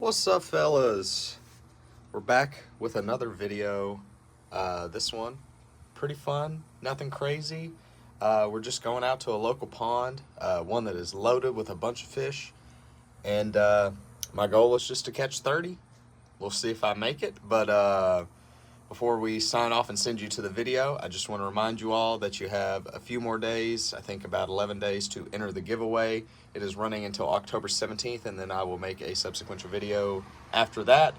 What's up, fellas? We're back with another video. This one, pretty fun, nothing crazy. We're just going out to a local pond, one that is loaded with a bunch of fish. And my goal is just to catch 30. We'll see if I make it. But before we sign off and send you to the video, I just want to remind you all that you have a few more days, I think about 11 days, to enter the giveaway. It is running until October 17th, and then I will make a subsequent video after that.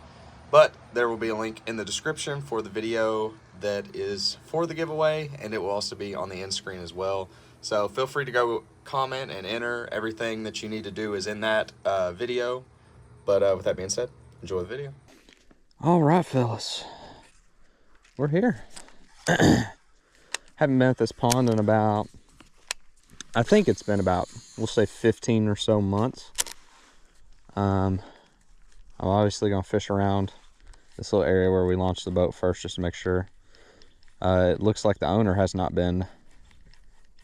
But there will be a link in the description for the video that is for the giveaway, and it will also be on the end screen as well. So feel free to go comment and enter. Everything that you need to do is in that video. But with that being said, enjoy the video. All right, fellas. We're here. Haven't been at this pond in about, I think it's been about, we'll say 15 or so months. I'm obviously going to fish around this little area where we launched the boat first, just to make sure. It looks like the owner has not been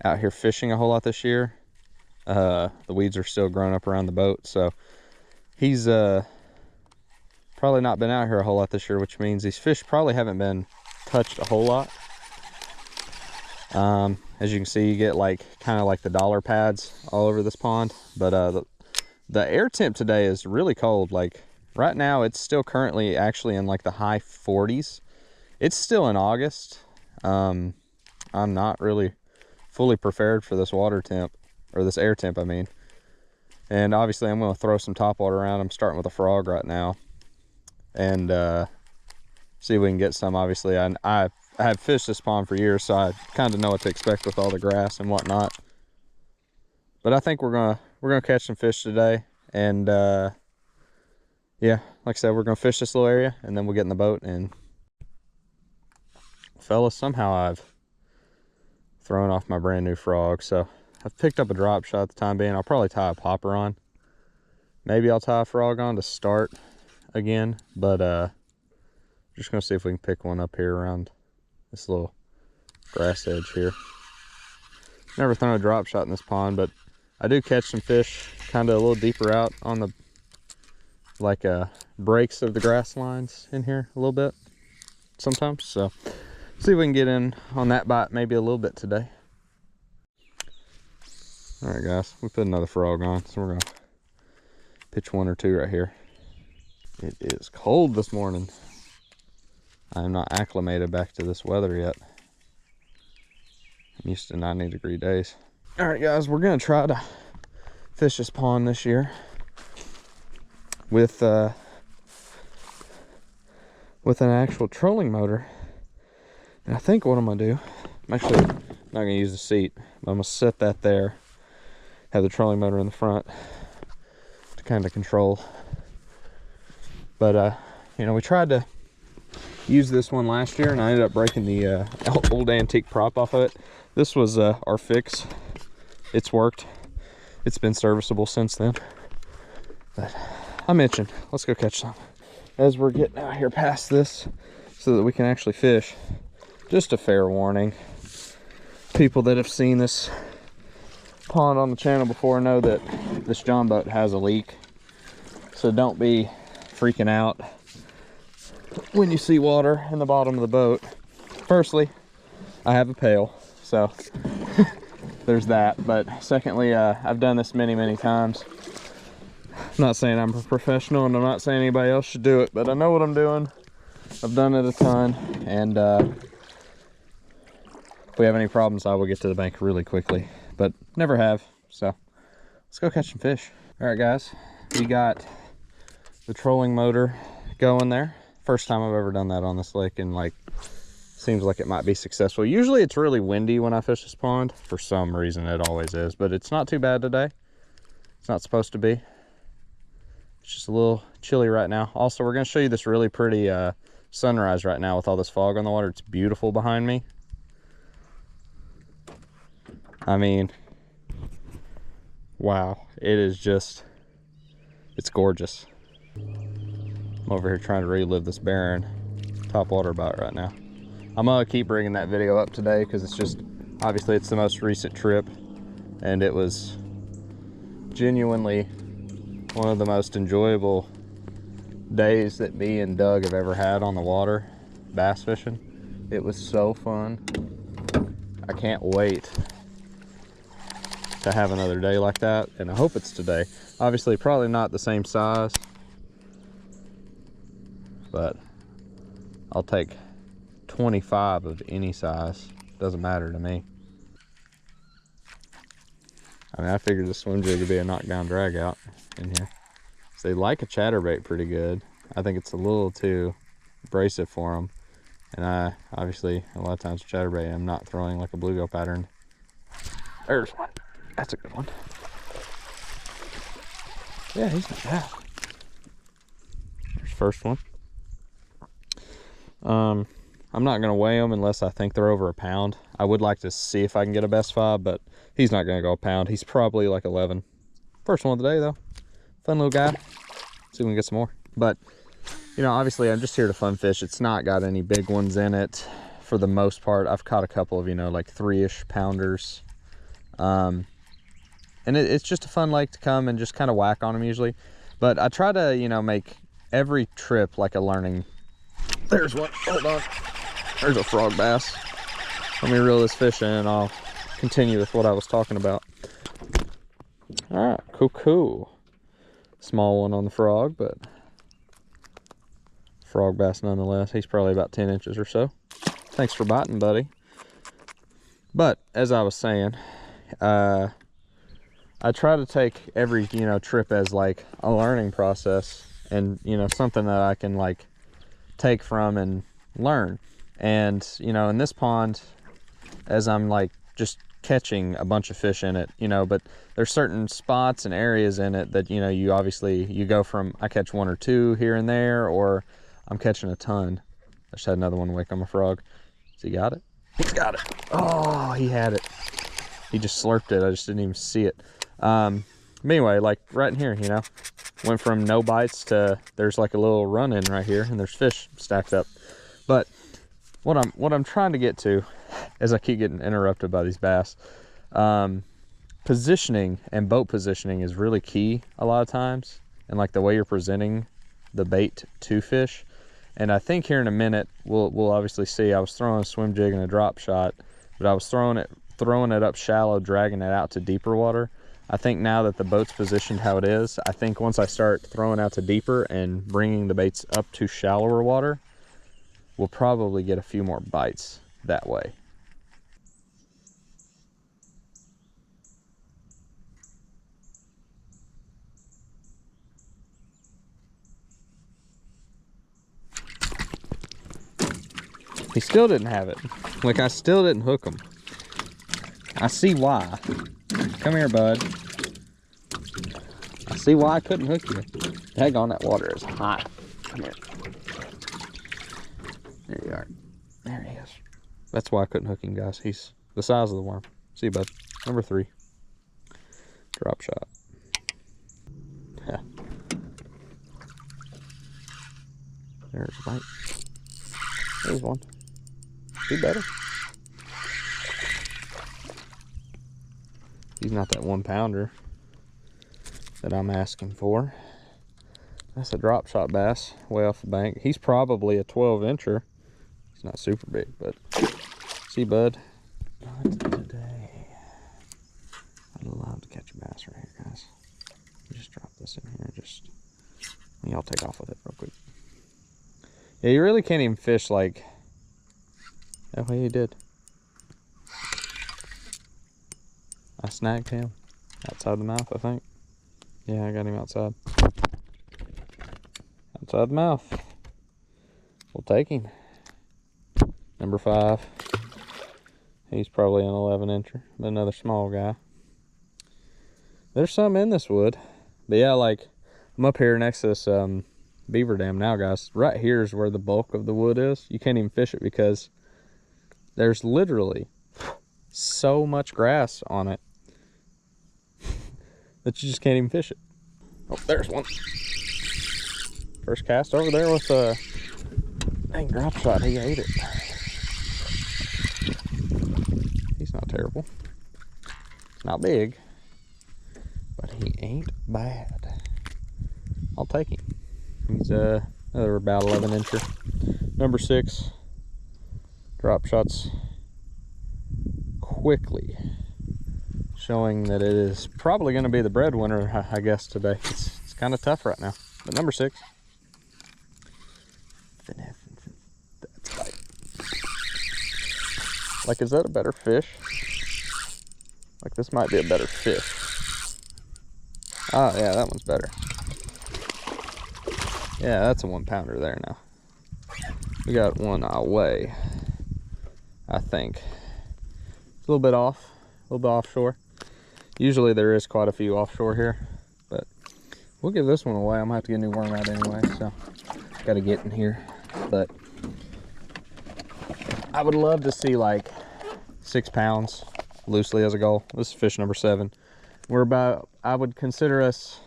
out here fishing a whole lot this year. The weeds are still growing up around the boat, so he's probably not been out here a whole lot this year, which means these fish probably haven't been touched a whole lot. As you can see, you get like kind of like the dollar pads all over this pond, but the air temp today is really cold. Like right now it's still currently actually in like the high 40s. It's still in August. I'm not really fully prepared for this water temp, or this air temp I mean, and obviously I'm going to throw some top water around. I'm starting with a frog right now and see if we can get some. Obviously I have fished this pond for years, so I kind of know what to expect with all the grass and whatnot. But I think we're gonna catch some fish today, and yeah, like I said, we're gonna fish this little area and then we'll get in the boat. And fellas, somehow I've thrown off my brand new frog, so I've picked up a drop shot at the time being. I'll probably tie a popper on. Maybe I'll tie a frog on to start again, but just gonna see if we can pick one up here around this little grass edge here. Never thrown a drop shot in this pond, but I do catch some fish kind of a little deeper out on the breaks of the grass lines in here a little bit sometimes. So see if we can get in on that bite maybe a little bit today. All right, guys, we put another frog on, so we're gonna pitch one or two right here. It is cold this morning. I'm not acclimated back to this weather yet. I'm used to 90-degree days. All right, guys, we're gonna try to fish this pond this year with an actual trolling motor. And I think what I'm gonna do, I'm actually not gonna use the seat, but I'm gonna set that there, have the trolling motor in the front to kind of control. But you know, we tried to use this one last year and I ended up breaking the old antique prop off of it. This was our fix. It's worked. It's been serviceable since then. But I'm itching. Let's go catch some. As we're getting out here past this so that we can actually fish, just a fair warning. People that have seen this pond on the channel before know that this John boat has a leak. So don't be freaking out when you see water in the bottom of the boat. Firstly, I have a pail, so there's that. But secondly, I've done this many times. I'm not saying I'm a professional, and I'm not saying anybody else should do it, but I know what I'm doing. I've done it a ton, and if we have any problems, I will get to the bank really quickly, but never have. So let's go catch some fish. All right, guys, we got the trolling motor going there. First time I've ever done that on this lake, and like seems like it might be successful. Usually it's really windy when I fish this pond. For some reason it always is, but it's not too bad today. It's not supposed to be. It's just a little chilly right now. Also, we're going to show you this really pretty sunrise right now with all this fog on the water. It's beautiful behind me. I mean, wow, it is just, it's gorgeous. I'm over here trying to relive this barren top water bite right now. I'm gonna keep bringing that video up today because it's just, obviously it's the most recent trip and it was genuinely one of the most enjoyable days that me and Doug have ever had on the water bass fishing. It was so fun. I can't wait to have another day like that, and I hope it's today. Obviously probably not the same size, but I'll take 25 of any size. Doesn't matter to me. I mean, I figured the swim jig would be a knockdown drag out in here. So they like a chatterbait pretty good. I think it's a little too abrasive for them. And I, obviously, a lot of times chatterbait, I'm not throwing like a bluegill pattern. There's one. That's a good one. Yeah, he's not bad. There's the first one. I'm not going to weigh them unless I think they're over a pound. I would like to see if I can get a best five, but he's not going to go a pound. He's probably like 11. First one of the day, though. Fun little guy. See if we can get some more. But, you know, obviously I'm just here to fun fish. It's not got any big ones in it for the most part. I've caught a couple of, you know, like 3-ish pounders. And it's just a fun lake to come and just kind of whack on them usually. But I try to, you know, make every trip like a learning. There's one. Hold on. There's a frog bass. Let me reel this fish in and I'll continue with what I was talking about. All right, cool. Small one on the frog, but frog bass nonetheless. He's probably about 10 inches or so. Thanks for biting, buddy. But as I was saying, I try to take every, you know, trip as like a learning process and, you know, something that I can like take from and learn. And, you know, in this pond, as I'm like just catching a bunch of fish in it, you know, but there's certain spots and areas in it that, you know, you obviously, you go from, I catch 1 or 2 here and there, or I'm catching a ton. I just had another one wake on my frog. Has he got it? He's got it. Oh, he had it. He just slurped it. I just didn't even see it. But anyway, like right in here, you know, went from no bites to there's like a little run in right here and there's fish stacked up. But what I'm trying to get to, as I keep getting interrupted by these bass, positioning and boat positioning is really key a lot of times, and like the way you're presenting the bait to fish. And I think here in a minute we'll obviously see. I was throwing a swim jig and a drop shot, but I was throwing it up shallow, dragging it out to deeper water. I think now that the boat's positioned how it is, I think once I start throwing out to deeper and bringing the baits up to shallower water, we'll probably get a few more bites that way. He still didn't have it. Like, I still didn't hook him. I see why. Come here, bud. I see why I couldn't hook you. Daggone, that water is hot. Come here. There you are. There he is. That's why I couldn't hook him, guys. He's the size of the worm. See, bud. Number 3. Drop shot. Yeah. There's a bite. There's one. Be better. He's not that 1 pounder that I'm asking for. That's a drop shot bass way off the bank. He's probably a 12 incher. He's not super big, but see, bud. Not today. I'd love to catch a bass right here, guys. Just drop this in here. Just y'all take off with it real quick. Yeah, you really can't even fish like. Oh, he did. I snagged him outside the mouth, I think. Yeah, I got him outside. Outside the mouth. We'll take him. Number 5. He's probably an 11 incher, but another small guy. There's some in this wood. But yeah, like, I'm up here next to this beaver dam now, guys. Right here is where the bulk of the wood is. You can't even fish it because there's literally so much grass on it that you just can't even fish it. Oh, there's one. First cast over there with a dang drop shot. He ate it. He's not terrible. Not big, but he ain't bad. I'll take him. He's another about 11 incher. Number 6, drop shots quickly, showing that it is probably going to be the breadwinner, I guess, today. It's kind of tough right now. But number 6. That's right. Like, is that a better fish? Like, this might be a better fish. Oh, yeah, that one's better. Yeah, that's a 1-pounder there now. We got one away, I think. It's a little bit off, a little bit offshore. Usually there is quite a few offshore here, but we'll give this one away. I'm gonna have to get a new worm out anyway, so gotta get in here. But I would love to see like 6 pounds loosely as a goal. This is fish number 7. We're about, I would consider us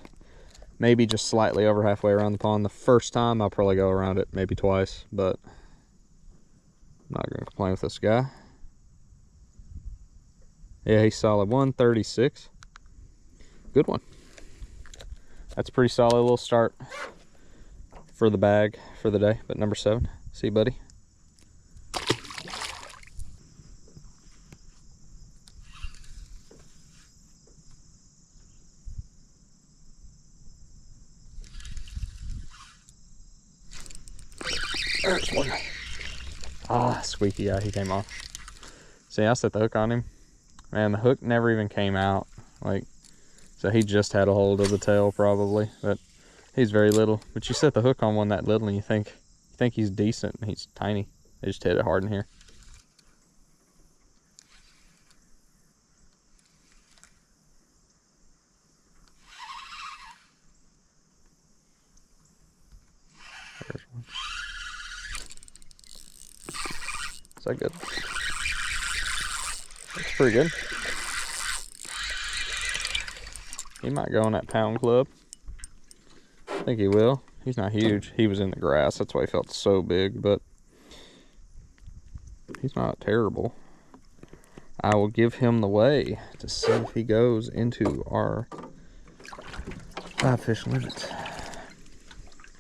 maybe just slightly over halfway around the pond. The first time I'll probably go around it maybe twice, but I'm not gonna complain with this guy. Yeah, he's solid. 136. Good one. That's a pretty solid little start for the bag for the day. But number 7, see you, buddy. There's one. Ah, squeaky. Yeah, he came off. See, I set the hook on him. Man, the hook never even came out. Like, so he just had a hold of the tail probably, but he's very little. But you set the hook on one that little and you think he's decent, and he's tiny. They just hit it hard in here. There's one. Is that good? That's pretty good. He might go in that pound club. I think he will. He's not huge. He was in the grass. That's why he felt so big, but he's not terrible. I will give him the way to see if he goes into our 5-fish limit.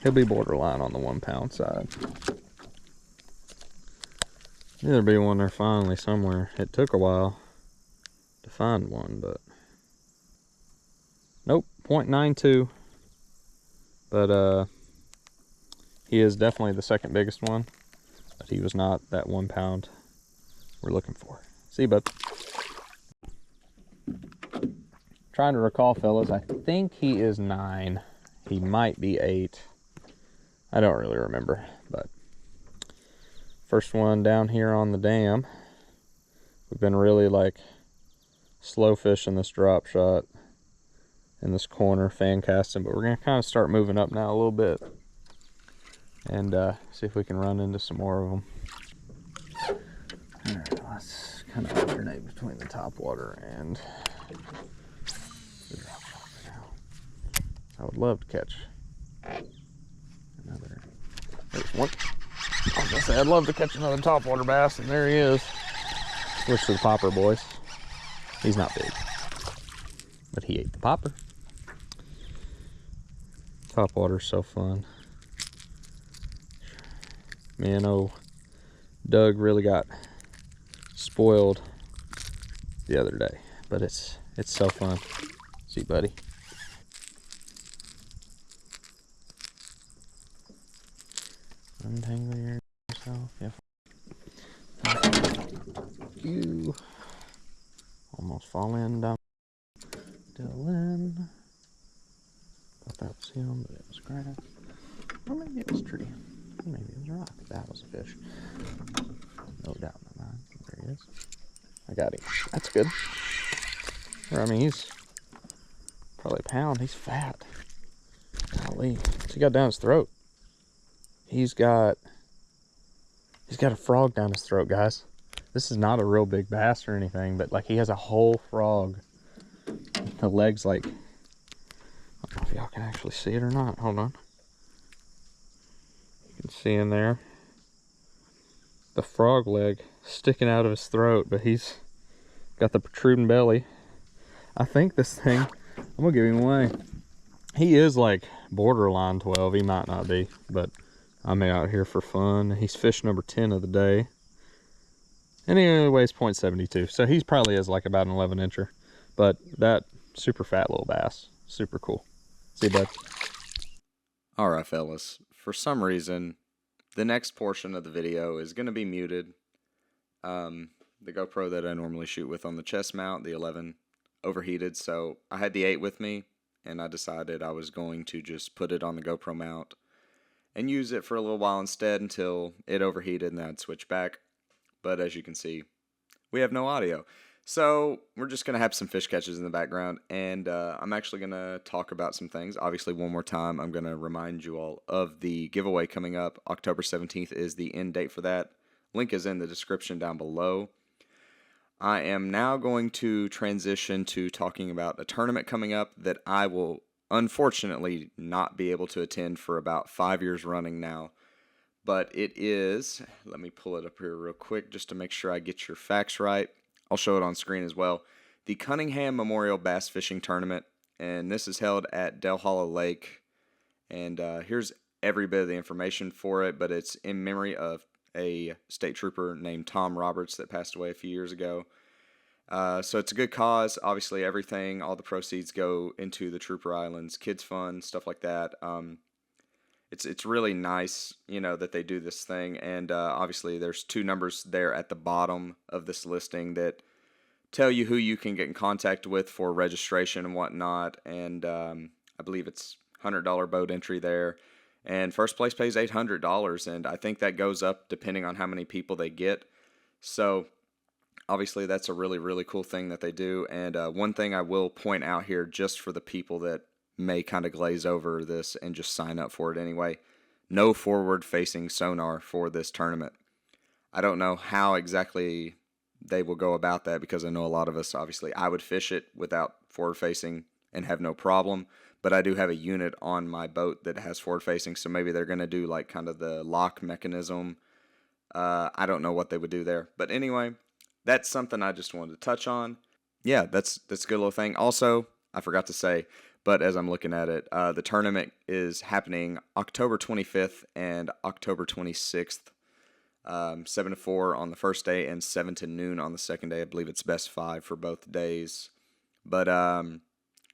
He'll be borderline on the 1 pound side. There'll be one there finally somewhere. It took a while to find one, but nope, 0.92. But he is definitely the second biggest one, but he was not that 1 pound we're looking for. See you, bud. Trying to recall, fellas, I think he is 9. He might be 8. I don't really remember, but first one down here on the dam. We've been really like slow fishing this drop shot in this corner, fan casting, but we're gonna kind of start moving up now a little bit and see if we can run into some more of them. All right, let's kind of alternate between the top water and the drop shot for now. I would love to catch another. There's one. I was gonna say I'd love to catch another topwater bass, and there he is. Switch to the popper, boys. He's not big, but he ate the popper. Topwater's so fun. Man, oh, Doug really got spoiled the other day, but it's so fun. See, buddy. Untangle yourself. Yep. You almost fall in down. Dylan. Thought that was him, but it was grass. Or maybe it was a tree. Or maybe it was a rock. That was a fish. No doubt in my mind. There he is. I got him. That's good. Or, I mean, he's probably a pound. He's fat. Golly. What's he got down his throat? He's got a frog down his throat, guys. This is not a real big bass or anything, but like he has a whole frog. The leg's like, I don't know if y'all can actually see it or not. Hold on. You can see in there the frog leg sticking out of his throat, but he's got the protruding belly. I think this thing, I'm gonna give him away. He is like borderline 12. He might not be, but I'm out here for fun. He's fish number 10 of the day. And he only weighs 0.72, so he's probably has like about an 11 incher. But that super fat little bass, super cool. See, bud? All right, fellas. For some reason, the next portion of the video is going to be muted. The GoPro that I normally shoot with on the chest mount, the 11, overheated, so I had the 8 with me, and I decided I was going to just put it on the GoPro mount and use it for a little while instead until it overheated, and then I'd switch back. But as you can see, we have no audio. So we're just going to have some fish catches in the background, and I'm actually going to talk about some things. Obviously, one more time, I'm going to remind you all of the giveaway coming up. October 17th is the end date for that. Link is in the description down below. I am now going to transition to talking about a tournament coming up that I will unfortunately not be able to attend for about 5 years running now. But it is, let me pull it up here real quick just to make sure I get your facts right. I'll show it on screen as well. The Cunningham Memorial Bass Fishing Tournament, and this is held at Del Hollow Lake. And here's every bit of the information for it, but it's in memory of a state trooper named Tom Roberts that passed away a few years ago. So it's a good cause. Obviously, everything, all the proceeds go into the Trooper Islands Kids Fund, stuff like that. It's really nice, you know, that they do this thing. And obviously, there's 2 numbers there at the bottom of this listing that tell you who you can get in contact with for registration and whatnot. And I believe it's $100 boat entry there. And first place pays $800, and I think that goes up depending on how many people they get. So obviously that's a really, really cool thing that they do. And one thing I will point out here, just for the people that may kind of glaze over this and just sign up for it anyway, no forward-facing sonar for this tournament. I don't know how exactly they will go about that, because I know a lot of us, obviously, I would fish it without forward-facing and have no problem. But I do have a unit on my boat that has forward-facing, so maybe they're going to do like kind of the lock mechanism. I don't know what they would do there. But anyway, that's something I just wanted to touch on. Yeah, that's a good little thing. Also, I forgot to say, but as I'm looking at it, the tournament is happening October 25th and October 26th, 7 to 4 on the first day and 7 to noon on the second day. I believe it's best 5 for both days. But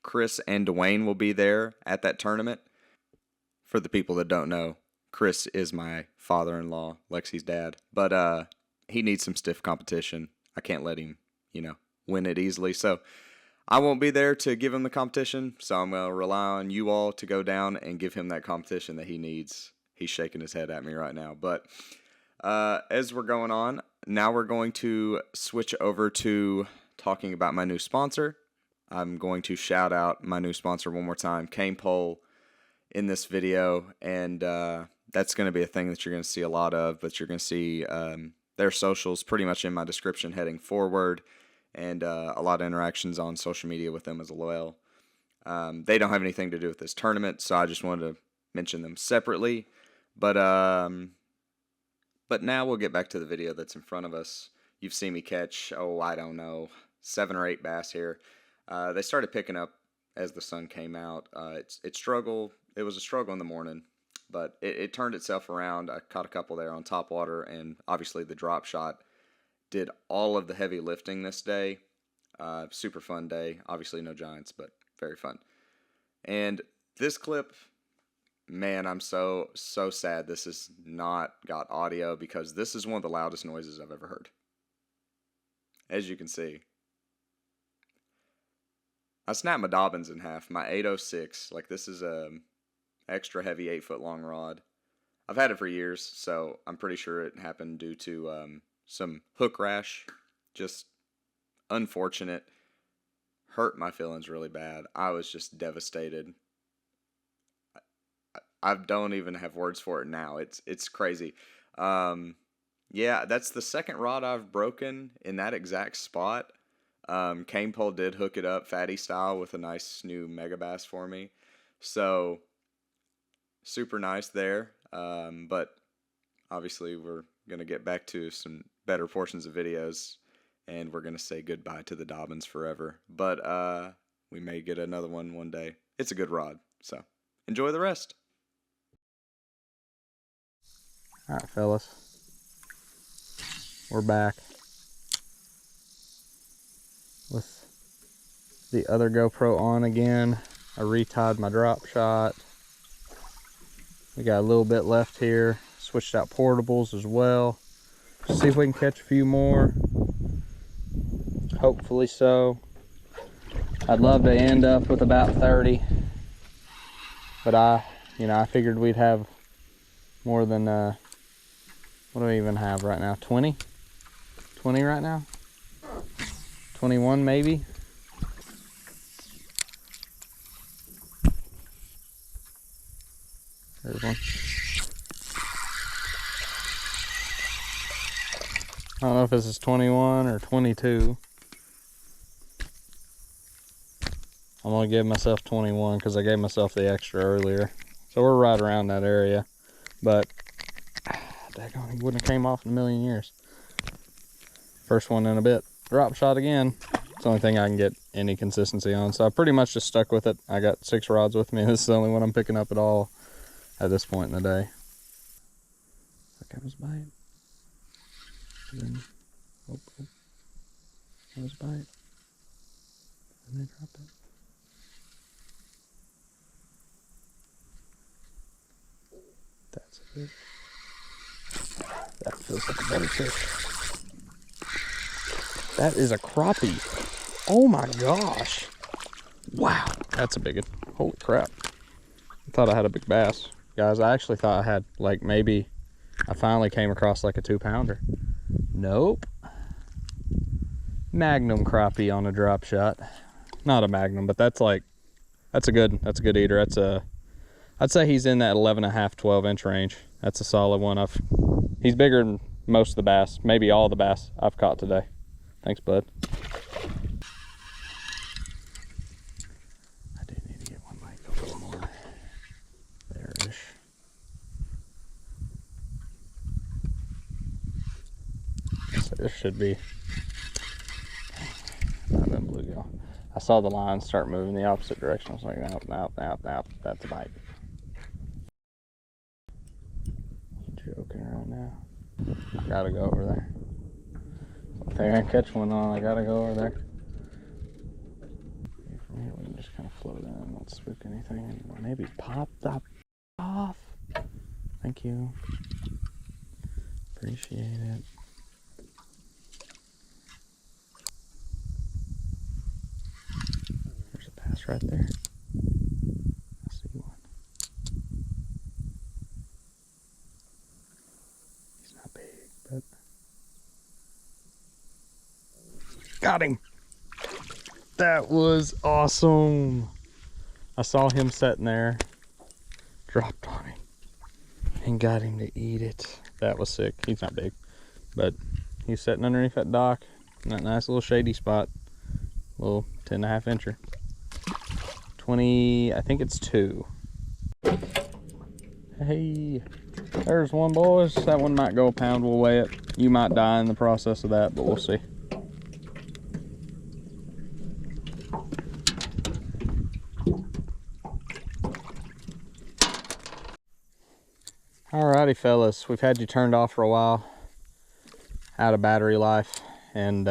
Chris and Dwayne will be there at that tournament. For the people that don't know, Chris is my father-in-law, Lexi's dad. But he needs some stiff competition. I can't let him, win it easily. So I won't be there to give him the competition. So I'm going to rely on you all to go down and give him that competition that he needs. He's shaking his head at me right now. But as we're going on, now we're going to switch over to talking about my new sponsor. I'm going to shout out my new sponsor one more time, Cane Pole, in this video, and that's going to be a thing that you're going to see a lot of, but you're going to see their socials pretty much in my description heading forward, and a lot of interactions on social media with them as well. They don't have anything to do with this tournament, so I just wanted to mention them separately, but now we'll get back to the video that's in front of us. You've seen me catch, I don't know, 7 or 8 bass here. They started picking up as the sun came out. It struggled. It was a struggle in the morning, but it turned itself around. I caught a couple there on top water, and obviously the drop shot did all of the heavy lifting this day. Super fun day. Obviously no giants, but very fun. And this clip, man, I'm so sad this has not got audio, because this is one of the loudest noises I've ever heard. As you can see, I snapped my Dobbins in half, my 806. Like, this is a extra heavy 8-foot long rod. I've had it for years, so I'm pretty sure it happened due to some hook rash. Just unfortunate. Hurt my feelings really bad. I was just devastated. I don't even have words for it now. It's crazy. Yeah, that's the second rod I've broken in that exact spot. Cane Pole did hook it up fatty style with a nice new mega bass for me. So super nice there. But obviously we're going to get back to some better portions of videos, and we're going to say goodbye to the Dobbins forever. But we may get another one day. It's a good rod. So Enjoy the rest. All right, fellas, we're back with the other GoPro on again. I retied my drop shot. We got a little bit left here. Switched out portables as well. See if we can catch a few more. Hopefully so. I'd love to end up with about 30, but I figured we'd have more than what do we even have right now? 20 right now, 21 maybe. There's one. I don't know if this is 21 or 22. I'm gonna give myself 21 because I gave myself the extra earlier. So we're right around that area, but daggone, he wouldn't have came off in a million years. First one in a bit. Drop shot again. It's the only thing I can get any consistency on. So I pretty much just stuck with it. I got 6 rods with me. This is the only one I'm picking up at all at this point in the day. That was a bite. Then, oh, that was a bite. And they dropped it. That's a good. That feels like a better fish. That is a crappie. Oh my gosh. Wow, that's a big one. Holy crap. I thought I had a big bass. Guys, I actually thought I had, like, maybe I finally came across like a 2-pounder. Nope. Magnum crappie on a drop shot. Not a magnum, but that's a good eater. I'd say he's in that 11.5, 12-inch range. That's a solid one. He's bigger than most of the bass, maybe all the bass I've caught today. Thanks, bud. I do need to get one mic a little more there-ish. So this should be. I've been bluegill. I saw the line start moving the opposite direction. I was like, nope, that's a bite. Joking right now. I gotta go over there. If I can catch one on, I gotta go over there. From here, we can just kind of float in, not spook anything anymore. Maybe pop that off. Thank you. Appreciate it. There's a bass right there. I see one. He's not big, but got him. That was awesome. I saw him sitting there, dropped on him, and got him to eat it. That was sick. He's not big, but he's sitting underneath that dock in that nice little shady spot. Little 10.5 incher. 20, I think it's 2. Hey, there's one, boys. That one might go a pound. We'll weigh it. You might die in the process of that, but we'll see. Alrighty, fellas, we've had you turned off for a while, out of battery life, and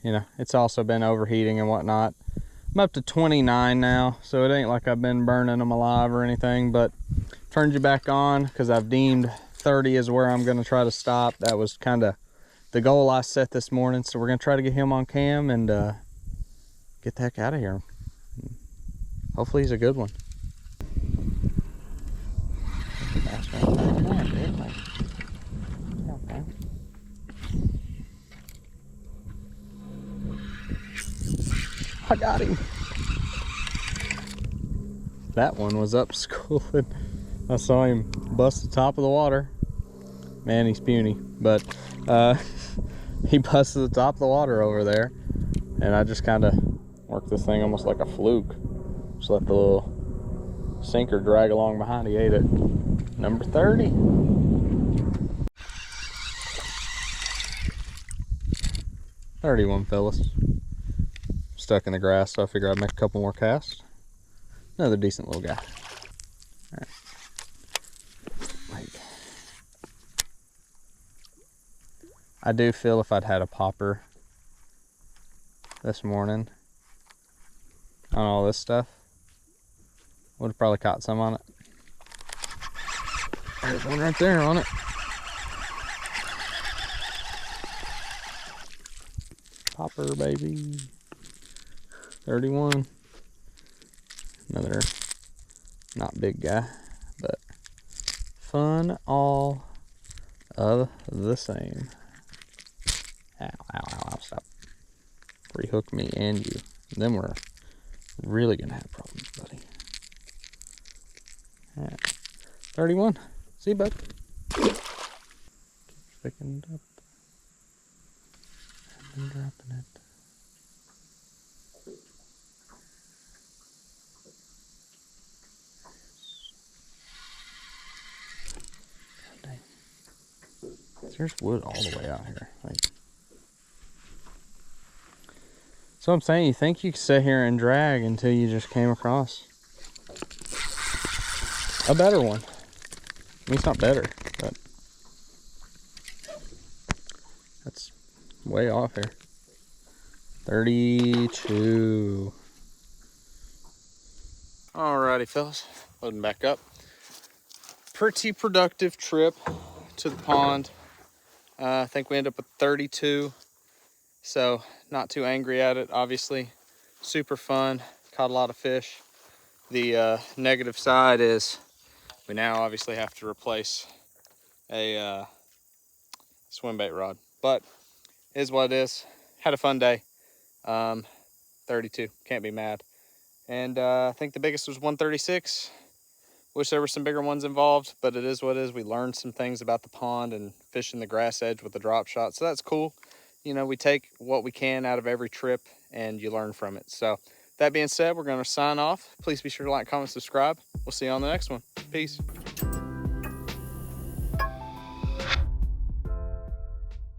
you know, it's also been overheating and whatnot. I'm up to 29 now, so it ain't like I've been burning them alive or anything, but turned you back on because I've deemed 30 is where I'm going to try to stop. That was kind of the goal I set this morning, so we're going to try to get him on cam and get the heck out of here. Hopefully he's a good one. I got him. That one was up schooling. I saw him bust the top of the water. Man, he's puny, but he busted the top of the water over there, and I just kind of worked this thing almost like a fluke. Just let the little sinker drag along behind. He ate it. Number 30. $31, fellas. Stuck in the grass, so I figured I'd make a couple more casts. Another decent little guy. All right. Like, I do feel if I'd had a popper this morning on all this stuff, would have probably caught some on it. There's one right there on it. Popper, baby. 31. Another not big guy, but fun all of the same. Ow, ow, ow, ow, stop. Rehook me and you. Then we're really gonna have problems, buddy. All right. 31. See you, bud. Keep picking it up and dropping it. God dang. There's wood all the way out here. Like, so I'm saying, you think you could sit here and drag until you just came across a better one. I mean, it's not better, but that's way off here. 32. Alrighty, fellas, loading back up. Pretty productive trip to the pond. I think we ended up with 32, so not too angry at it. Obviously, super fun. Caught a lot of fish. The negative side is we now obviously have to replace a swim bait rod, but it is what it is. Had a fun day. 32, can't be mad. And I think the biggest was 136. Wish there were some bigger ones involved, but it is what it is. We learned some things about the pond and fishing the grass edge with the drop shot, so that's cool. You know, we take what we can out of every trip and you learn from it. So that being said, we're going to sign off. Please be sure to like, comment, subscribe. We'll see you on the next one. Peace.